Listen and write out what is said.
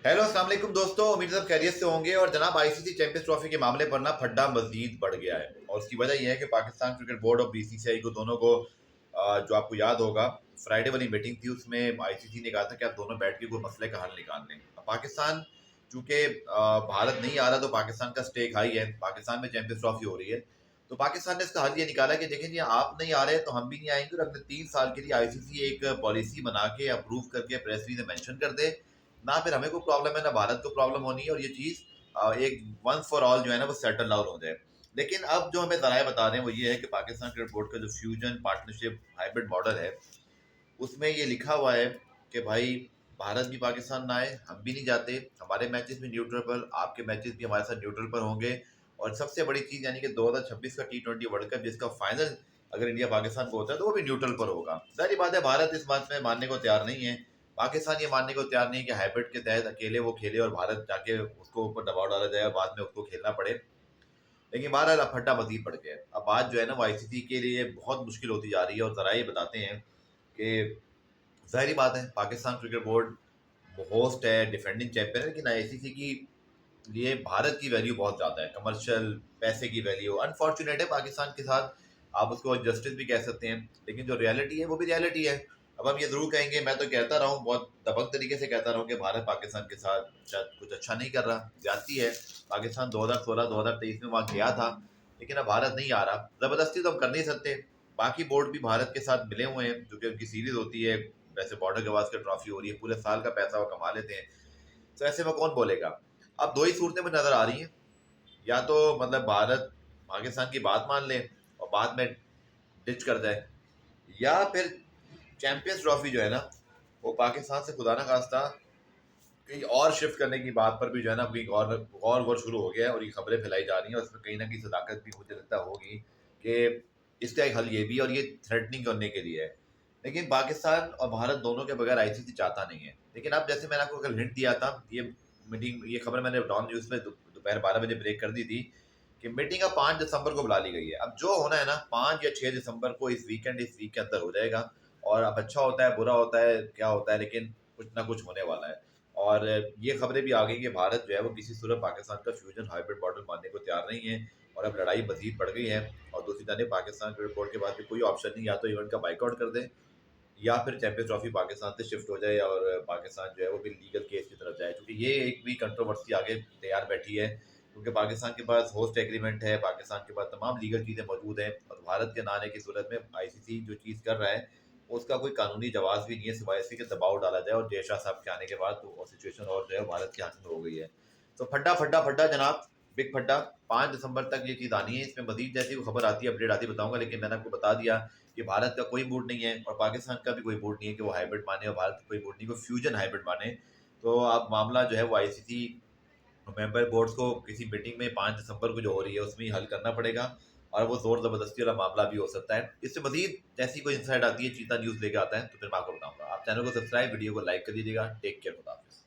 Hello अस्सलाम वालेकुम दोस्तों, उम्मीद है सब खैरियत से होंगे। और जनाब आईसीसी चैंपियंस ट्रॉफी के मामले पर ना फड्डा मजीद बढ़ गया है और उसकी वजह यह है कि पाकिस्तान क्रिकेट बोर्ड और बीसीसीआई को दोनों को जो आपको याद होगा फ्राइडे वाली मीटिंग थी, उसमें आईसीसी ने कहा था कि आप दोनों बैठ के कोई मसले का हल निकाल लें। अब पाकिस्तान चूंकि भारत नहीं आ रहा तो पाकिस्तान का स्टेक हाई है, पाकिस्तान में चैंपियंस ट्रॉफी हो रही है। तो पाकिस्तान ने इसका हल ये निकाला कि देखें जी, आप नहीं आ रहे तो हम भी नहीं आएंगे और अगले 3 साल के लिए आईसीसी एक पॉलिसी बना के अप्रूव करके प्रेस रिलीज में मेंशन कर दे। ना फिर हमें कोई प्रॉब्लम है ना भारत को प्रॉब्लम होनी है, और ये चीज एक वंस फॉर ऑल जो है ना वो सेटल डाउन हो जाए। लेकिन अब जो हमें जराए बता रहे हैं वो ये है कि पाकिस्तान क्रिकेट बोर्ड का जो फ्यूजन पार्टनरशिप हाइब्रिड मॉडल है उसमें ये लिखा हुआ है कि भाई भारत भी पाकिस्तान ना आए, हम भी नहीं जाते, हमारे मैचेस भी न्यूट्रल पर, आपके मैचेस भी हमारे साथ न्यूट्रल पर होंगे। और सबसे बड़ी चीज यानी कि 2026 का T20 वर्ल्ड कप जिसका फाइनल अगर इंडिया पाकिस्तान को होता है तो वो भी न्यूट्रल पर होगा। सारी बात है, भारत इस बात में मानने को तैयार नहीं है। पाकिस्तान ये मानने को तैयार नहीं है कि हाइब्रिड के तहत अकेले वो खेले और भारत जाके उसको ऊपर दबाव डाला जाए और बाद में उसको खेलना पड़े। लेकिन बहरहाल अब फट्टा मजीद पड़ गया है। अब बात जो है ना वो आईसीसी के लिए बहुत मुश्किल होती जा रही है और जरा ये बताते हैं कि जाहिर बात है पाकिस्तान क्रिकेट बोर्ड होस्ट है, डिफेंडिंग चैंपियन है, लेकिन आईसीसी की लिए भारत की वैल्यू बहुत ज़्यादा है, कमर्शियल पैसे की वैल्यू अनफॉर्चुनेट है पाकिस्तान के साथ। आप उसको जस्टिस भी कह सकते हैं, लेकिन जो रियलिटी है वो भी रियलिटी है। अब हम ये ज़रूर कहेंगे, मैं तो कहता रहा हूँ, बहुत दबंग तरीके से कहता रहा हूँ कि भारत पाकिस्तान के साथ शायद कुछ अच्छा नहीं कर रहा, जाती है। पाकिस्तान 2016-2023 में वहाँ गया था, लेकिन अब भारत नहीं आ रहा। ज़बरदस्ती तो हम कर नहीं सकते। बाकी बोर्ड भी भारत के साथ मिले हुए हैं, जो कि उनकी सीरीज होती है, वैसे बॉर्डर गवास्कर ट्रॉफी हो रही है, पूरे साल का पैसा वो कमा लेते हैं। तो ऐसे में कौन बोलेगा। अब दो ही सूरतें मुझे नजर आ रही हैं, या तो मतलब भारत पाकिस्तान की बात मान ले और बाद में डिच कर जाए, या फिर चैंपियंस ट्रॉफी जो है ना वो पाकिस्तान से खुदा ना खास्ता कहीं और शिफ्ट करने की बात पर भी जो है ना कहीं गौर गौर शुरू हो गया है और ये खबरें फैलाई जा रही हैं। और इसमें कहीं ना कहीं सदाकत भी मुझे लगता होगी कि इसका एक हल ये भी, और ये थ्रेटनिंग करने के लिए है। लेकिन पाकिस्तान और भारत दोनों के बगैर आईसीसी चाहता नहीं है। लेकिन अब जैसे मैंने आपको कल हिंट दिया था, ये मीटिंग, ये खबर मैंने डॉन न्यूज़ में दोपहर 12 बजे ब्रेक कर दी थी कि मीटिंग अब 5 दिसंबर को बुला ली गई है। अब जो होना है ना 5 या 6 दिसंबर को, इस वीकेंड, इस वीक के अंदर हो जाएगा। और अब अच्छा होता है बुरा होता है क्या होता है, लेकिन कुछ ना कुछ होने वाला है। और ये खबरें भी आ गई कि भारत जो है वो किसी सूरत पाकिस्तान का फ्यूजन हाइब्रिड मॉडल मानने को तैयार नहीं है। और अब लड़ाई मजीद बढ़ गई है। और दूसरी जानब पाकिस्तान क्रिकेट बोर्ड के पास भी कोई ऑप्शन नहीं, या तो इवेंट का बाइकआउट कर दे या फिर चैंपियंस ट्रॉफी पाकिस्तान से शिफ्ट हो जाए और पाकिस्तान जो है वो भी लीगल केस की तरफ जाए, क्योंकि ये एक भी कंट्रोवर्सी आगे तैयार बैठी है। क्योंकि पाकिस्तान के पास होस्ट एग्रीमेंट है, पाकिस्तान के पास तमाम लीगल चीज़ें मौजूद हैं, और भारत के ना आने की सूरत में आईसीसी जो चीज़ कर रहा है उसका कोई कानूनी जवाब भी नहीं है, सिवाय इसके कि दबाव डाला जाए। और जय शाह साहब के आने के बाद तो सिचुएशन और जो है भारत के हाथ में हो गई है। तो फड्डा फड्डा फड्डा जनाब, बिग फड्डा। 5 दिसंबर तक ये चीज़ आनी है। इसमें मजीद जैसी कोई खबर आती है, अपडेट आती है, बताऊंगा। लेकिन मैंने आपको बता दिया कि भारत का कोई मूड नहीं है और पाकिस्तान का भी कोई मूड नहीं है कि वो हाइब्रिड माने, और भारत का कोई मूड नहीं कि वो फ्यूजन हाइब्रिड माने। तो अब मामला जो है वो आईसीसी मेंबर बोर्ड्स को किसी मीटिंग में 5 दिसंबर को जो हो रही है उसमें ही हल करना पड़ेगा। और वो जोर जबरदस्ती वाला मामला भी हो सकता है। इससे मजीद जैसी कोई इंसाइट आती है, चीता न्यूज़ लेके आता है, तो फिर मैं आपको बताऊंगा। आप चैनल को सब्सक्राइब, वीडियो को लाइक कर दीजिएगा। टेक केयर, खुदा हाफिज़।